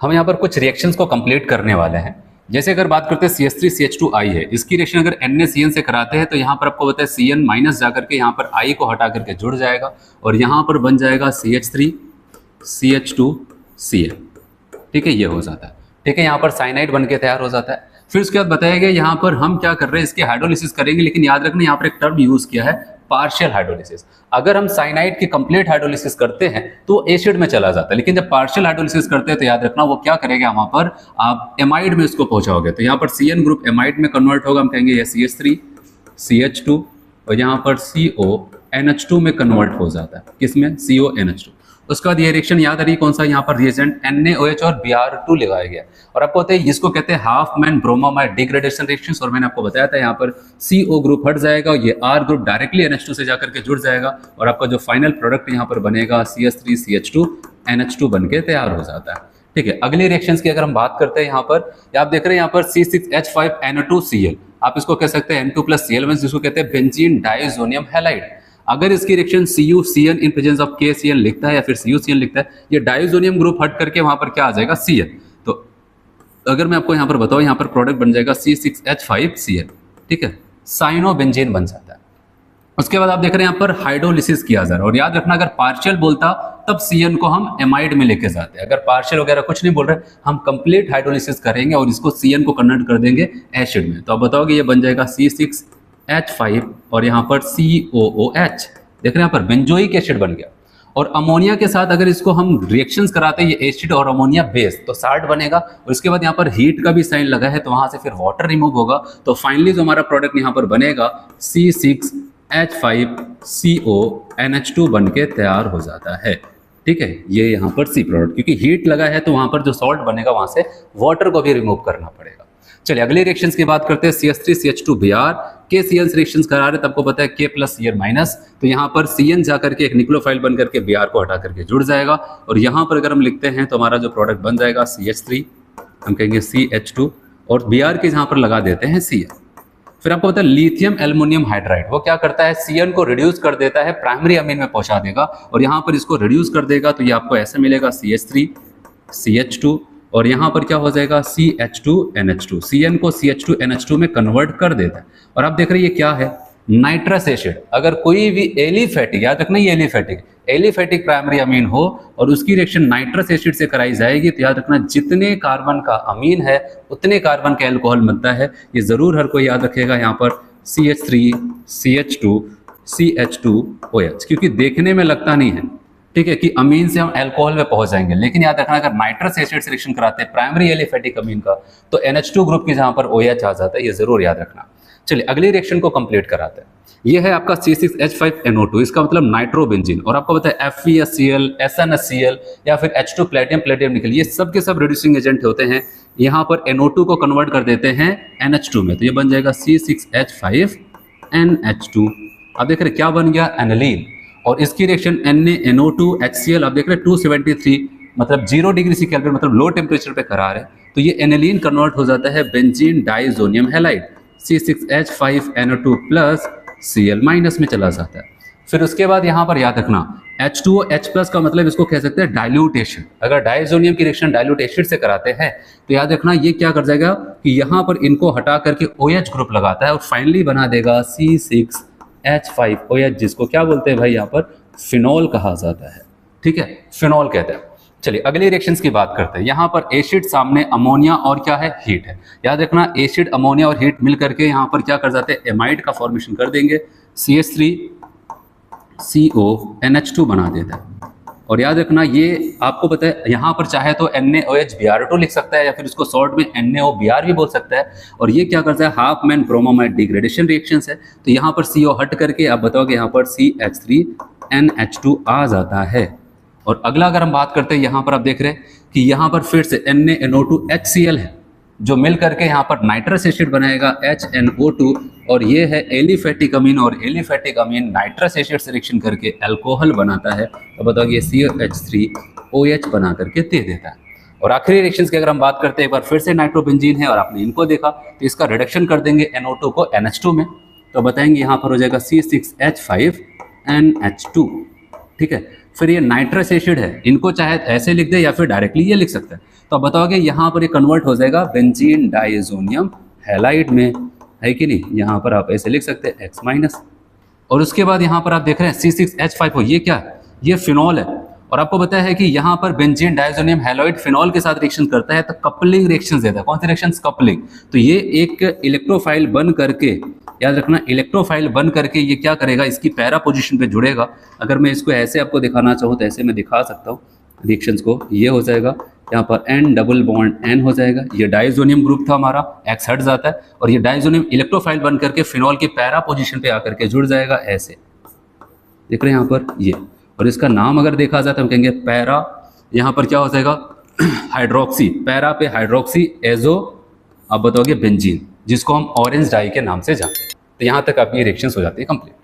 हम यहाँ पर कुछ रिएक्शंस को कंप्लीट करने वाले हैं। जैसे अगर बात करते हैं CH3CH2I है, इसकी रिएक्शन अगर NaCN से कराते हैं तो यहाँ पर आपको पता है CN माइनस जाकर के यहाँ पर I को हटा करके जुड़ जाएगा और यहाँ पर बन जाएगा CH3CH2Cl। ठीक है, ये हो जाता है। ठीक है, यहाँ पर साइनाइड बन के तैयार हो जाता है। फिर उसके बाद बताया गया यहाँ पर हम क्या कर रहे हैं, इसके हाइड्रोलिसिस करेंगे, लेकिन याद रखना यहाँ पर एक टर्म यूज किया है, पार्शियल हाइड्रोलिसिस। अगर हम साइनाइड की कंप्लीट हाइड्रोलिसिस करते हैं तो एसिड में चला जाता है, लेकिन जब पार्शियल हाइड्रोलिसिस करते हैं तो याद रखना वो क्या करेगा, वहां पर आप एमाइड में इसको पहुंचाओगे। तो यहाँ पर CN ग्रुप एमाइड में कन्वर्ट होगा, हम कहेंगे ये CH3CH2 और यहाँ पर CONH2 में कन्वर्ट हो जाता है। किसमें? CONH2। उसके बाद ये रिएक्शन याद आ रही है कौन सा, यहाँ पर रिएजेंट NaOH और Br2 लगाया गया और आपको पता है इसको कहते हैं half man bromamide degradation reactions. और मैंने आपको बताया था यहाँ पर CO ग्रुप हट जाएगा और ये R ग्रुप डायरेक्टली NH2 से जाकर के जुड़ जाएगा और आपका जो फाइनल प्रोडक्ट यहाँ पर बनेगा CH3CH2NH2 बन के तैयार हो जाता है। ठीक है, अगली रिएक्शंस की अगर हम बात करते हैं यहाँ पर आप देख रहे हैं यहाँ पर C6H5NO2Cl, आप इसको कह सकते हैं N2+Cl, जिसको कहते हैं बेंजीन डाइजोनियम हैलाइड। अगर इसकी reaction CuCN in presence of KCl लिखता है या फिर CuCN लिखता है, ये डाइजोनियम ग्रुप हट करके वहां पर क्या आ जाएगा, Cl। तो अगर मैं आपको यहाँ पर बताऊं, यहाँ पर प्रोडक्ट बन जाएगा C6H5Cl। ठीक है, साइनोबेंजीन बन जाता है। उसके बाद आप देख रहे हैं यहाँ पर हाइड्रोलिसिस किया जा रहा है और याद रखना अगर पार्शियल बोलता तब CN को हम एमाइड में लेके जाते हैं। अगर पार्शियल वगैरह कुछ नहीं बोल रहे, हम कंप्लीट हाइड्रोलिसिस करेंगे और इसको CN को कन्वर्ट कर देंगे एसिड में। तो आप बताओगे ये बन जाएगा C6H5 और यहाँ पर COOH। देख रहे हैं यहाँ पर बेंजोइक एसिड बन गया। और अमोनिया के साथ अगर इसको हम रिएक्शंस कराते हैं, ये एसिड और अमोनिया बेस, तो साल्ट बनेगा और इसके बाद यहाँ पर हीट का भी साइन लगा है तो वहां से फिर वाटर रिमूव होगा। तो फाइनली जो हमारा प्रोडक्ट यहाँ पर बनेगा C6H5CONH2 बन के तैयार हो जाता है। ठीक है, ये यहाँ पर C प्रोडक्ट, क्योंकि हीट लगा है तो वहां पर जो सॉल्ट बनेगा वहां से वाटर को भी रिमूव करना पड़ेगा। चलिए अगले रिएक्शंस की बात करते हैं। CH3CH2Br KCl रिएक्शंस करा रहे, तब को पता है K+Cl-, तो यहाँ पर CN जाकर के एक न्यूक्लियोफाइल बन करके Br को हटा करके जुड़ जाएगा और यहाँ पर अगर हम लिखते हैं तो हमारा जो प्रोडक्ट बन जाएगा CH3, हम कहेंगे CH2 और Br के यहाँ पर लगा देते हैं Cl। फिर आपको पता है लिथियम एल्युमिनियम हाइड्राइड वो क्या करता है, CN को रिड्यूस कर देता है, प्राइमरी अमीन में पहुंचा देगा और यहाँ पर इसको रिड्यूस कर देगा तो ये आपको ऐसे मिलेगा CH3CH2 और यहाँ पर क्या हो जाएगा CH2NH2। CN को CH2NH2 में कन्वर्ट कर देता है और आप देख रहे हैं ये क्या है, नाइट्रस एसिड। अगर कोई भी एलिफेटिक, याद रखना ये एलिफेटिक प्राइमरी अमीन हो और उसकी रिएक्शन नाइट्रस एसिड से कराई जाएगी तो याद रखना जितने कार्बन का अमीन है उतने कार्बन का एल्कोहल बनता है। ये जरूर हर कोई याद रखेगा यहाँ पर CH3CH2CH2OH, क्योंकि देखने में लगता नहीं है, ठीक है, कि अमीन से हम अल्कोहल में पहुंच जाएंगे, लेकिन याद रखना अगर नाइट्रस एसिड से रिएक्शन कराते हैं प्राइमरी एलिफेटिक अमीन का तो NH2 ग्रुप की जहां पर OH आ जाता है, ये जरूर याद रखना। चलिए अगली रिएक्शन को कंप्लीट कराते हैं। ये है आपका C6H5NO2, इसका मतलब नाइट्रोबेंजीन। और आपको पता है FeSCl, SnHCl या फिर H2 प्लेटियम निकल, ये सब के सब रिड्यूसिंग एजेंट होते हैं। यहाँ पर NO2 को कन्वर्ट कर देते हैं NH2 में, तो ये बन जाएगा C6H5NH2। आप देख रहे क्या बन गया, एनिलीन। और इसकी रिएक्शन NaNO2HCl आप देख रहे 273 मतलब 0 डिग्री C केल्विन, मतलब लो टेम्परेचर पे करा रहे हैं, तो ये एनिलीन कन्वर्ट हो जाता है बेंजीन डाइजोनियम हैलाइड, C6H5NO2+Cl- में चला जाता है। फिर उसके बाद यहाँ पर याद रखना H2OH+ का मतलब इसको कह सकते हैं डाइल्यूट एसिड। अगर डाइजोनियम की रिएक्शन डाइल्यूट एसिड से कराते हैं तो याद रखना ये क्या कर जाएगा कि यहाँ पर इनको हटा करके OH ग्रुप लगाता है और फाइनली बना देगा C6H5OH, जिसको क्या बोलते हैं भाई यहाँ पर फिनॉल कहा जाता है। ठीक है, फिनॉल कहते हैं। चलिए अगली रिएक्शंस की बात करते हैं। यहाँ पर एसिड सामने अमोनिया और क्या है, हीट है। याद रखना एसिड अमोनिया और हीट मिल करके यहाँ पर क्या कर जाते हैं, एमाइड का फॉर्मेशन कर देंगे, CH3CONH2 बना देता है। और याद रखना ये आपको पता है यहाँ पर चाहे तो NaOH-Br2 लिख सकता है या फिर इसको शॉर्ट में NaOBr भी बोल सकता है। और ये क्या करता है, half man bromamide degradation reactions है। तो यहाँ पर CO हट करके आप बताओगे यहाँ पर CH3NH2 आ जाता है। और अगला अगर हम बात करते हैं, यहाँ पर आप देख रहे हैं कि यहाँ पर फिर से NaNO2HCl है जो मिल करके यहाँ पर नाइट्रस एसिड बनाएगा HNO2 और ये है एलिफेटिक अमीन, और एलिफेटिक अमीन नाइट्रस एसिड से रिएक्शन करके अल्कोहल बनाता है। तो बताओ ये CH3OH बना करके दे देता है। और आखिरी रिएक्शंस की अगर हम बात करते हैं, एक बार फिर से नाइट्रोबेंजीन है और आपने इनको देखा तो इसका रिडक्शन कर देंगे NO2 को NH2 में, तो बताएंगे यहाँ पर हो जाएगा C6H5NH2। ठीक है। फिर ये नाइट्रस एसिड है, इनको चाहे ऐसे लिख दे या फिर डायरेक्टली ये लिख सकता है। तो अब बताओगे यहाँ पर ये कन्वर्ट हो जाएगा बेंजीन डाइएजोनियम हैलाइड में, है कि नहीं। यहाँ पर आप ऐसे लिख सकते हैं X माइनस, और उसके बाद यहाँ पर आप देख रहे हैं C6H5O, ये क्या है, ये फिनॉल है। और आपको पता है कि यहाँ पर बेंजीन डाइएजोनियम हैलाइड फिनॉल के साथ रिएक्शन करता है तो कपलिंग रिएक्शन देता है। कौन सी रिएक्शन? कपलिंग। तो ये एक इलेक्ट्रोफाइल बन करके, याद रखना, इलेक्ट्रोफाइल बन करके ये क्या करेगा, इसकी पैरा पोजीशन पे जुड़ेगा। अगर मैं इसको ऐसे आपको दिखाना चाहूँ तो ऐसे मैं दिखा सकता हूँ रिएक्शंस को। ये हो जाएगा यहाँ पर N डबल बॉन्ड N हो जाएगा, ये डाइएजोनियम ग्रुप था हमारा, X हट जाता है और ये डाइएजोनियम इलेक्ट्रोफाइल बन करके फिनॉल के पैरा पोजीशन पे आकर के जुड़ जाएगा ऐसे, देख रहे हैं यहाँ पर ये। और इसका नाम अगर देखा जाए तो हम कहेंगे पैरा, यहाँ पर क्या हो जाएगा हाइड्रोक्सी, पैरा पे हाइड्रोक्सी एजो, आप बताओगे बेंजीन, जिसको हम ऑरेंज डाई के नाम से जानते हैं। तो यहाँ तक आपकी रिएक्शंस हो जाती है कंप्लीट।